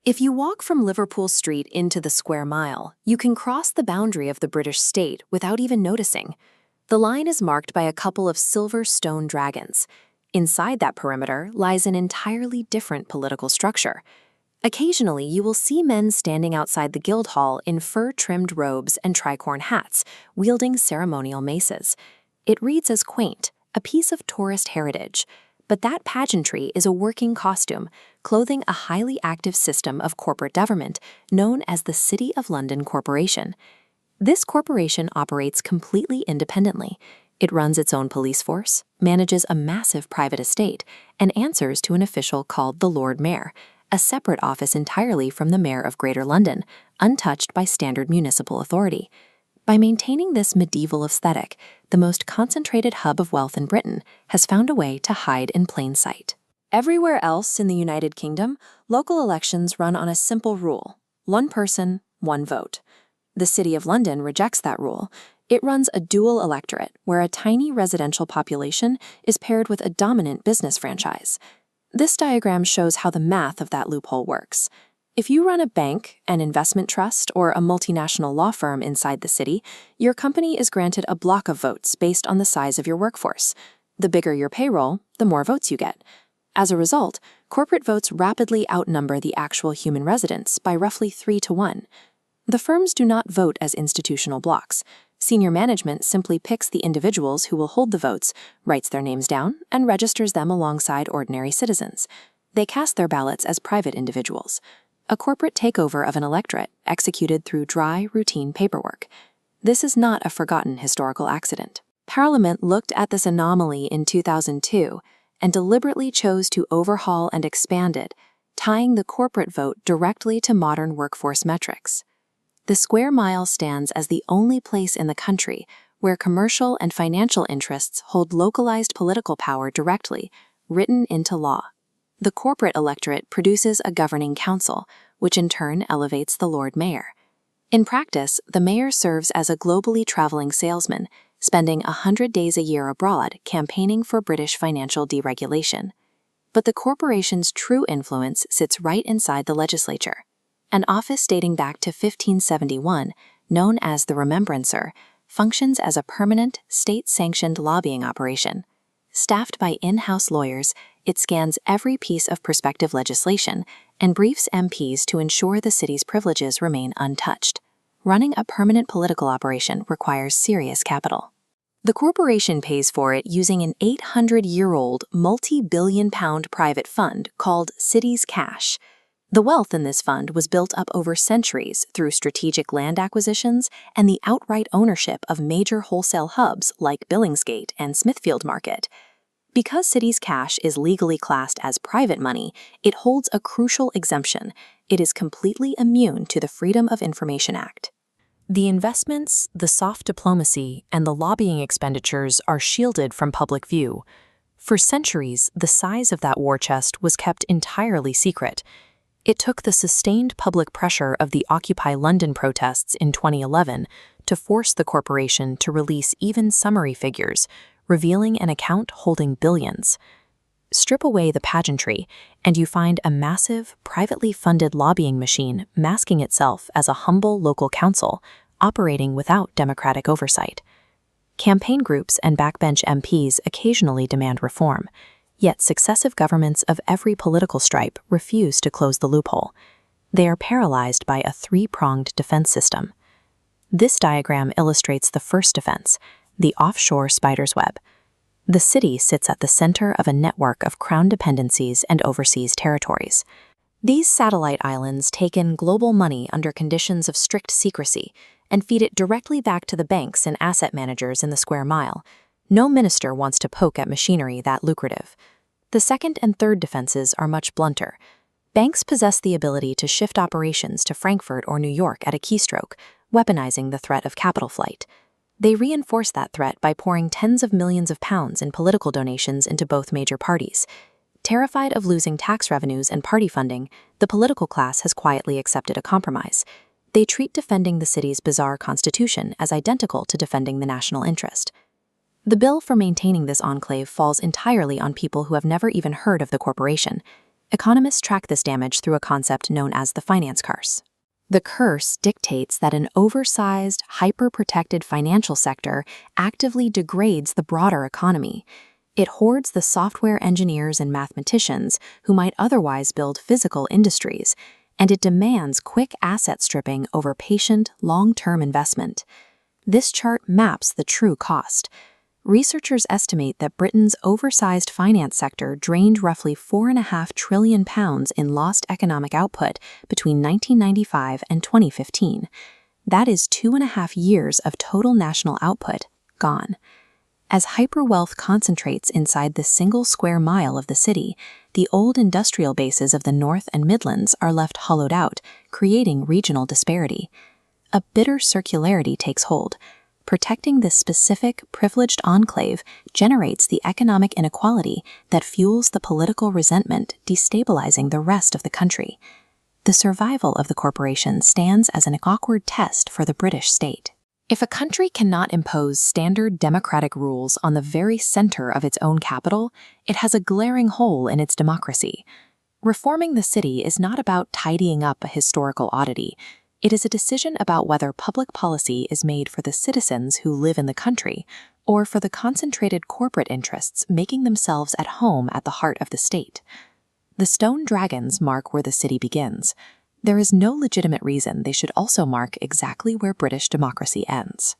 If you walk from Liverpool Street into the Square Mile, you can cross the boundary of the British state without even noticing. The line is marked by a couple of silver stone dragons. Inside that perimeter lies an entirely different political structure. Occasionally, you will see men standing outside the Guildhall in fur-trimmed robes and tricorn hats, wielding ceremonial maces. It reads as quaint, a piece of tourist heritage. But that pageantry is a working costume, clothing a highly active system of corporate government known as the City of London Corporation. This corporation operates completely independently. It runs its own police force, manages a massive private estate, and answers to an official called the Lord Mayor, a separate office entirely from the Mayor of Greater London, untouched by standard municipal authority. By maintaining this medieval aesthetic, the most concentrated hub of wealth in Britain has found a way to hide in plain sight. Everywhere else in the United Kingdom, local elections run on a simple rule: one person, one vote. The City of London rejects that rule. It runs a dual electorate, where a tiny residential population is paired with a dominant business franchise. This diagram shows how the math of that loophole works. If you run a bank, an investment trust, or a multinational law firm inside the city, your company is granted a block of votes based on the size of your workforce. The bigger your payroll, the more votes you get. As a result, corporate votes rapidly outnumber the actual human residents by roughly 3 to 1. The firms do not vote as institutional blocks. Senior management simply picks the individuals who will hold the votes, writes their names down, and registers them alongside ordinary citizens. They cast their ballots as private individuals. A corporate takeover of an electorate executed through dry, routine paperwork. This is not a forgotten historical accident. Parliament looked at this anomaly in 2002 and deliberately chose to overhaul and expand it, tying the corporate vote directly to modern workforce metrics. The Square Mile stands as the only place in the country where commercial and financial interests hold localized political power directly, written into law. The corporate electorate produces a governing council, which in turn elevates the Lord Mayor. In practice, the mayor serves as a globally traveling salesman, spending 100 days a year abroad campaigning for British financial deregulation. But the corporation's true influence sits right inside the legislature. An office dating back to 1571, known as the Remembrancer, functions as a permanent, state-sanctioned lobbying operation. Staffed by in-house lawyers, it scans every piece of prospective legislation and briefs MPs to ensure the city's privileges remain untouched. Running a permanent political operation requires serious capital. The corporation pays for it using an 800-year-old, multi-billion-pound private fund called Cities Cash. The wealth in this fund was built up over centuries through strategic land acquisitions and the outright ownership of major wholesale hubs like Billingsgate and Smithfield Market. Because Cities Cash is legally classed as private money, it holds a crucial exemption. It is completely immune to the Freedom of Information Act. The investments, the soft diplomacy, and the lobbying expenditures are shielded from public view. For centuries, the size of that war chest was kept entirely secret. It took the sustained public pressure of the Occupy London protests in 2011 to force the corporation to release even summary figures, revealing an account holding billions. Strip away the pageantry, and you find a massive, privately funded lobbying machine masking itself as a humble local council, operating without democratic oversight. Campaign groups and backbench MPs occasionally demand reform, yet successive governments of every political stripe refuse to close the loophole. They are paralyzed by a three-pronged defense system. This diagram illustrates the first defense, the offshore spider's web. The city sits at the center of a network of crown dependencies and overseas territories. These satellite islands take in global money under conditions of strict secrecy and feed it directly back to the banks and asset managers in the Square Mile. No minister wants to poke at machinery that lucrative. The second and third defenses are much blunter. Banks possess the ability to shift operations to Frankfurt or New York at a keystroke, weaponizing the threat of capital flight. They reinforce that threat by pouring tens of millions of pounds in political donations into both major parties. Terrified of losing tax revenues and party funding, the political class has quietly accepted a compromise. They treat defending the city's bizarre constitution as identical to defending the national interest. The bill for maintaining this enclave falls entirely on people who have never even heard of the corporation. Economists track this damage through a concept known as the finance curse. The curse dictates that an oversized, hyper-protected financial sector actively degrades the broader economy. It hoards the software engineers and mathematicians who might otherwise build physical industries, and it demands quick asset stripping over patient, long-term investment. This chart maps the true cost. Researchers estimate that Britain's oversized finance sector drained roughly £4.5 trillion in lost economic output between 1995 and 2015. That is 2.5 years of total national output gone. As hyperwealth concentrates inside the single square mile of the city, the old industrial bases of the North and Midlands are left hollowed out, creating regional disparity. A bitter circularity takes hold. Protecting this specific, privileged enclave generates the economic inequality that fuels the political resentment, destabilizing the rest of the country. The survival of the corporation stands as an awkward test for the British state. If a country cannot impose standard democratic rules on the very center of its own capital, it has a glaring hole in its democracy. Reforming the city is not about tidying up a historical oddity. It is a decision about whether public policy is made for the citizens who live in the country or for the concentrated corporate interests making themselves at home at the heart of the state. The stone dragons mark where the city begins. There is no legitimate reason they should also mark exactly where British democracy ends.